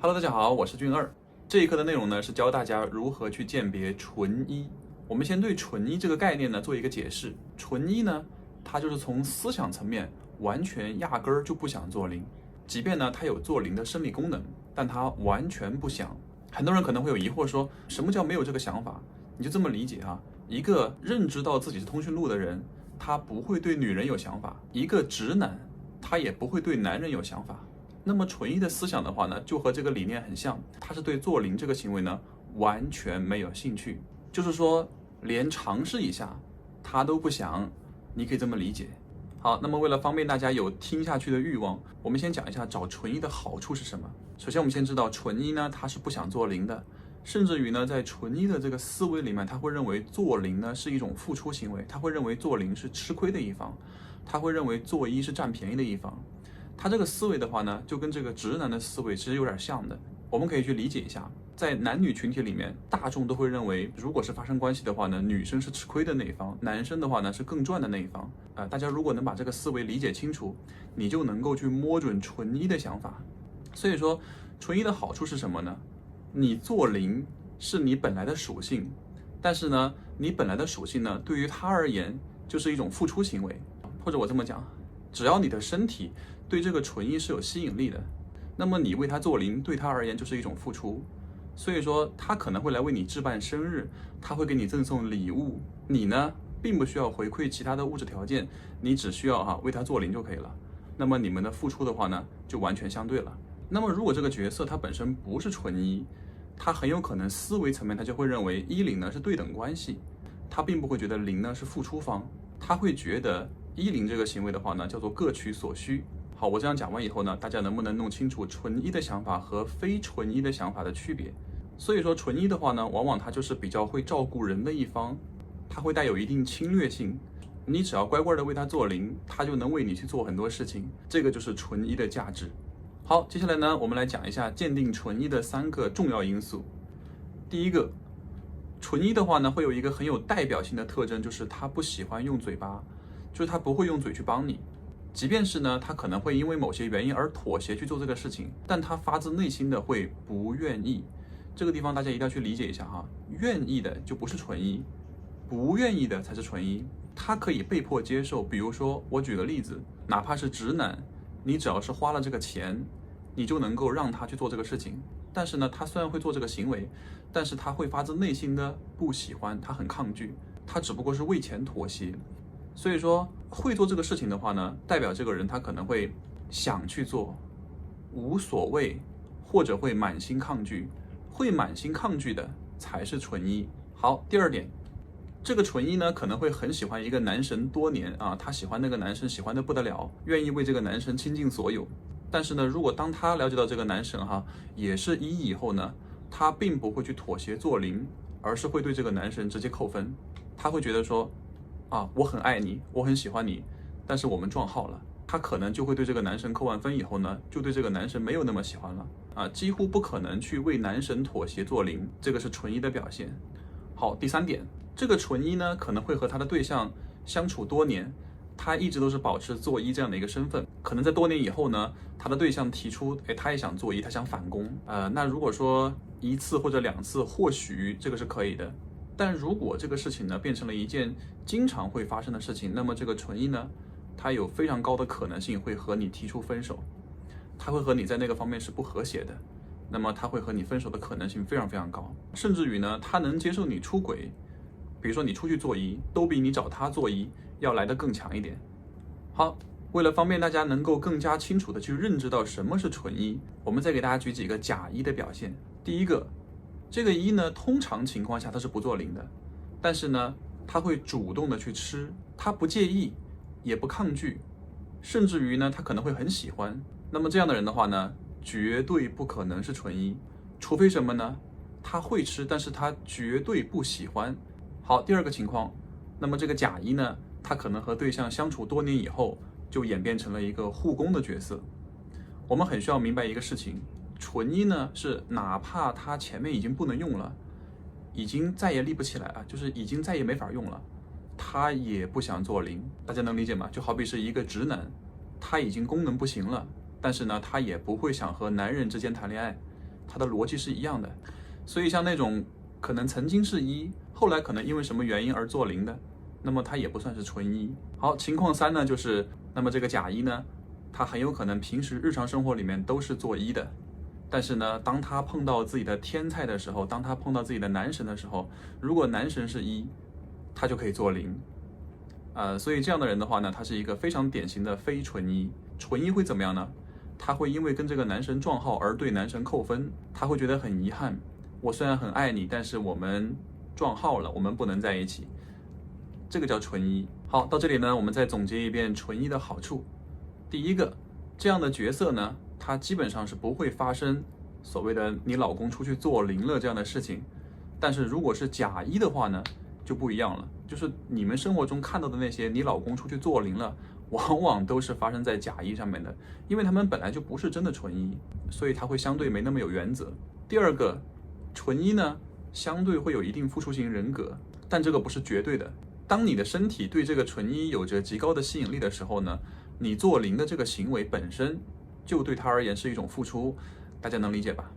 Hello，大家好，我是俊二。这一课的内容呢是教大家如何去鉴别纯一。我们先对纯一这个概念呢做一个解释。纯一呢，它就是从思想层面完全压根儿就不想做零，即便呢它有做零的生理功能，但它完全不想。很多人可能会有疑惑说，什么叫没有这个想法？你就这么理解啊，一个认知到自己是通讯录的人，他不会对女人有想法；一个直男，他也不会对男人有想法。那么纯一的思想的话呢，就和这个理念很像，他是对做零这个行为呢完全没有兴趣，就是说连尝试一下他都不想，你可以这么理解。好，那么为了方便大家有听下去的欲望，我们先讲一下找纯一的好处是什么。首先我们先知道纯一呢，他是不想做零的，甚至于呢在纯一的这个思维里面，他会认为做零呢是一种付出行为，他会认为做零是吃亏的一方，他会认为做一是占便宜的一方。他这个思维的话呢，就跟这个直男的思维其实有点像的。我们可以去理解一下，在男女群体里面，大众都会认为，如果是发生关系的话呢，女生是吃亏的那一方，男生的话呢是更赚的那一方。大家如果能把这个思维理解清楚，你就能够去摸准纯一的想法。所以说，纯一的好处是什么呢？你做零是你本来的属性，但是呢，你本来的属性呢，对于他而言就是一种付出行为，或者我这么讲，只要你的身体对这个纯一是有吸引力的，那么你为他做零，对他而言就是一种付出。所以说，他可能会来为你置办生日，他会给你赠送礼物，你呢，并不需要回馈其他的物质条件，你只需要为他做零就可以了。那么你们的付出的话呢，就完全相对了。那么如果这个角色他本身不是纯一，他很有可能思维层面他就会认为一零呢是对等关系，他并不会觉得零呢是付出方，他会觉得一零这个行为的话呢，叫做各取所需。好，我这样讲完以后呢，大家能不能弄清楚纯一的想法和非纯一的想法的区别？所以说纯一的话呢，往往他就是比较会照顾人的一方，他会带有一定侵略性，你只要乖乖的为他做零，他就能为你去做很多事情，这个就是纯一的价值。好，接下来呢，我们来讲一下鉴定纯一的3个重要因素。第一个，纯一的话呢，会有一个很有代表性的特征，就是他不喜欢用嘴巴，就是他不会用嘴去帮你。即便是呢，他可能会因为某些原因而妥协去做这个事情，但他发自内心的会不愿意。这个地方大家一定要去理解一下哈，愿意的就不是纯一，不愿意的才是纯一。他可以被迫接受，比如说我举个例子，哪怕是直男，你只要是花了这个钱，你就能够让他去做这个事情。但是呢，他虽然会做这个行为，但是他会发自内心的不喜欢，他很抗拒，他只不过是为钱妥协。所以说，会做这个事情的话呢，代表这个人他可能会想去做，无所谓，或者会满心抗拒。会满心抗拒的才是纯一。好，第二点，这个纯一呢可能会很喜欢一个男神多年啊，他喜欢那个男生喜欢的不得了，愿意为这个男生倾尽所有。但是呢，如果当他了解到这个男神也是一以后呢，他并不会去妥协做零，而是会对这个男神直接扣分。他会觉得说我很爱你，我很喜欢你，但是我们撞号了。他可能就会对这个男神扣完分以后呢，就对这个男神没有那么喜欢了几乎不可能去为男神妥协做零，这个是纯一的表现。好，第三点，这个纯一呢可能会和他的对象相处多年，他一直都是保持做一这样的一个身份，可能在多年以后呢，他的对象提出他也想做一，他想反攻那如果说1次或者2次，或许这个是可以的。但如果这个事情呢变成了一件经常会发生的事情，那么这个纯一呢，他有非常高的可能性会和你提出分手，他会和你在那个方面是不和谐的，那么他会和你分手的可能性非常非常高，甚至于呢，他能接受你出轨，比如说你出去做一，都比你找他做一要来得更强一点。好，为了方便大家能够更加清楚的去认知到什么是纯一，我们再给大家举几个假一的表现。第一个，这个一呢，通常情况下他是不做零的，但是呢，他会主动的去吃，他不介意，也不抗拒，甚至于呢，他可能会很喜欢。那么这样的人的话呢，绝对不可能是纯一，除非什么呢？他会吃，但是他绝对不喜欢。好，第二个情况，那么这个假一呢，他可能和对象相处多年以后，就演变成了一个护工的角色。我们很需要明白一个事情，纯一呢是哪怕他前面已经不能用了，已经再也立不起来了，就是已经再也没法用了，他也不想做零。大家能理解吗？就好比是一个直男，他已经功能不行了，但是呢，他也不会想和男人之间谈恋爱，它的逻辑是一样的。所以像那种可能曾经是一，后来可能因为什么原因而做零的，那么它也不算是纯一。好，情况3呢，就是那么这个甲一呢，他很有可能平时日常生活里面都是做一的，但是呢，当他碰到自己的天才的时候，当他碰到自己的男神的时候，如果男神是一，他就可以做零。所以这样的人的话呢，他是一个非常典型的非纯一。纯一会怎么样呢？他会因为跟这个男神撞号而对男神扣分，他会觉得很遗憾。我虽然很爱你，但是我们撞号了，我们不能在一起。这个叫纯一。好，到这里呢，我们再总结一遍纯一的好处。第一个，这样的角色呢，他基本上是不会发生所谓的你老公出去做零了这样的事情。但是如果是甲一的话呢，就不一样了。就是你们生活中看到的那些你老公出去做零了，往往都是发生在甲一上面的，因为他们本来就不是真的纯一，所以他会相对没那么有原则。第二个，纯一呢，相对会有一定付出型人格，但这个不是绝对的。当你的身体对这个纯一有着极高的吸引力的时候呢，你做零的这个行为本身就对他而言是一种付出，大家能理解吧？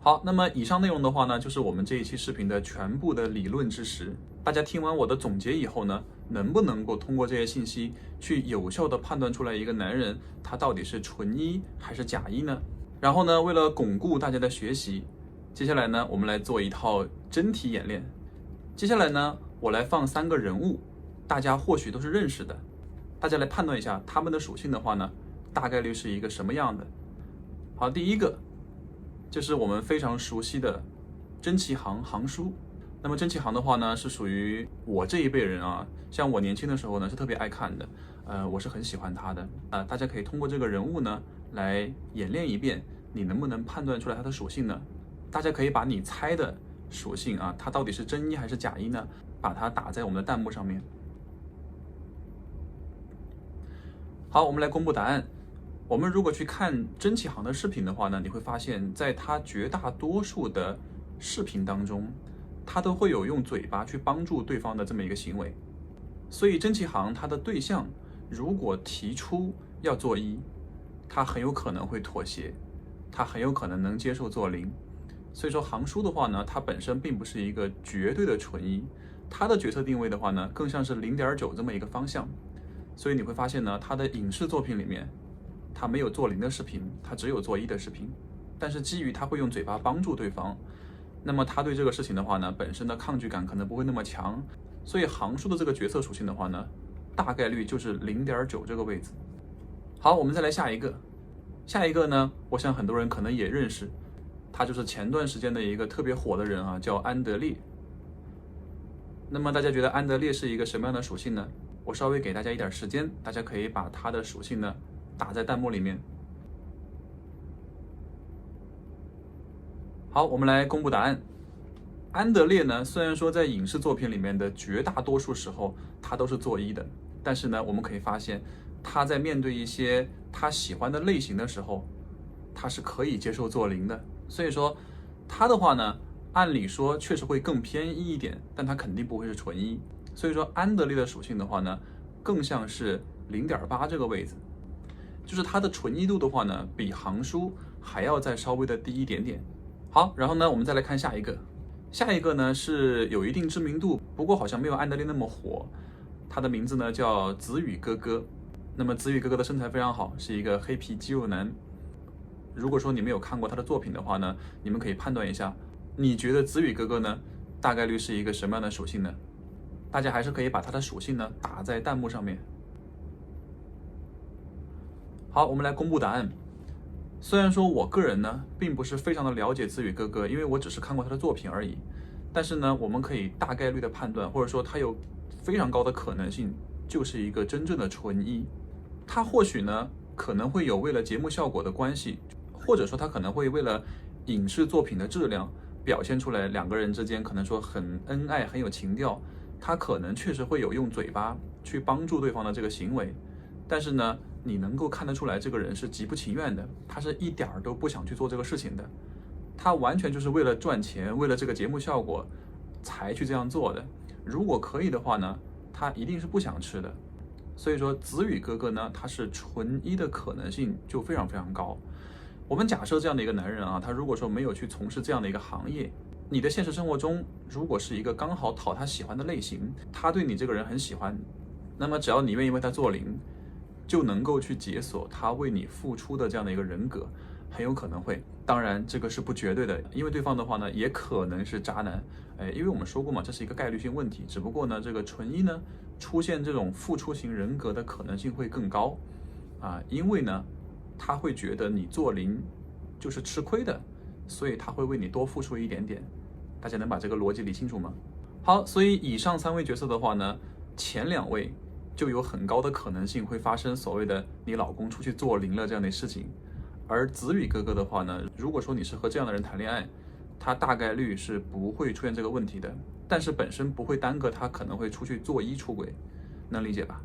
好，那么以上内容的话呢，就是我们这一期视频的全部的理论知识。大家听完我的总结以后呢，能不能够通过这些信息去有效的判断出来一个男人他到底是纯一还是假一呢？然后呢，为了巩固大家的学习，接下来呢，我们来做一套真题演练。接下来呢，我来放3个人物，大家或许都是认识的，大家来判断一下他们的属性的话呢，大概率是一个什么样的。好，第一个就是我们非常熟悉的甄其航航叔。那么甄其航的话呢，是属于我这一辈人啊，像我年轻的时候呢是特别爱看的，我是很喜欢他的。大家可以通过这个人物呢来演练一遍，你能不能判断出来他的属性呢？大家可以把你猜的属性啊，它到底是真一还是假一呢？把它打在我们的弹幕上面。好，我们来公布答案。我们如果去看甄其航的视频的话呢，你会发现在他绝大多数的视频当中，他都会有用嘴巴去帮助对方的这么一个行为。所以甄其航他的对象如果提出要做一，他很有可能会妥协，他很有可能能接受做零。所以说航叔的话呢，他本身并不是一个绝对的纯一，他的角色定位的话呢，更像是0.9这么一个方向。所以你会发现呢，他的影视作品里面，他没有做零的视频，他只有做一的视频。但是基于他会用嘴巴帮助对方，那么他对这个事情的话呢，本身的抗拒感可能不会那么强。所以航叔的这个角色属性的话呢，大概率就是0.9这个位置。好，我们再来下一个。下一个呢，我想很多人可能也认识，他就是前段时间的一个特别火的人啊，叫安德烈。那么大家觉得安德烈是一个什么样的属性呢？我稍微给大家一点时间，大家可以把他的属性呢打在弹幕里面。好，我们来公布答案。安德烈呢，虽然说在影视作品里面的绝大多数时候他都是做一的，但是呢，我们可以发现他在面对一些他喜欢的类型的时候，他是可以接受做零的。所以说他的话呢，按理说确实会更偏一一点，但他肯定不会是纯一。所以说安德烈的属性的话呢，更像是0.8这个位置，就是它的纯一度的话呢，比航叔还要再稍微的低一点点。好，然后呢，我们再来看下一个。下一个呢是有一定知名度，不过好像没有安德烈那么火。他的名字呢叫子宇哥哥。那么子宇哥哥的身材非常好，是一个黑皮肌肉男。如果说你没有看过他的作品的话呢，你们可以判断一下，你觉得子宇哥哥呢大概率是一个什么样的属性呢？大家还是可以把它的属性呢打在弹幕上面。好，我们来公布答案。虽然说我个人呢并不是非常的了解子宇哥哥，因为我只是看过他的作品而已，但是呢我们可以大概率的判断，或者说他有非常高的可能性就是一个真正的纯一。他或许呢可能会有为了节目效果的关系，或者说他可能会为了影视作品的质量表现出来两个人之间可能说很恩爱很有情调，他可能确实会有用嘴巴去帮助对方的这个行为。但是呢你能够看得出来这个人是极不情愿的，他是一点儿都不想去做这个事情的，他完全就是为了赚钱，为了这个节目效果才去这样做的。如果可以的话呢，他一定是不想吃的。所以说子宇哥哥呢，他是纯一的可能性就非常非常高。我们假设这样的一个男人啊，他如果说没有去从事这样的一个行业，你的现实生活中如果是一个刚好讨他喜欢的类型，他对你这个人很喜欢，那么只要你愿意为他做零，就能够去解锁他为你付出的这样的一个人格，很有可能会，当然这个是不绝对的，因为对方的话呢，也可能是渣男，因为我们说过嘛，这是一个概率性问题，只不过呢，这个纯一呢，出现这种付出型人格的可能性会更高，因为呢，他会觉得你做零就是吃亏的，所以他会为你多付出一点点，大家能把这个逻辑理清楚吗？好，所以以上3位角色的话呢，前2位就有很高的可能性会发生所谓的你老公出去做零了这样的事情，而子宇哥哥的话呢，如果说你是和这样的人谈恋爱，他大概率是不会出现这个问题的，但是本身不会耽搁他可能会出去做一出轨，能理解吧？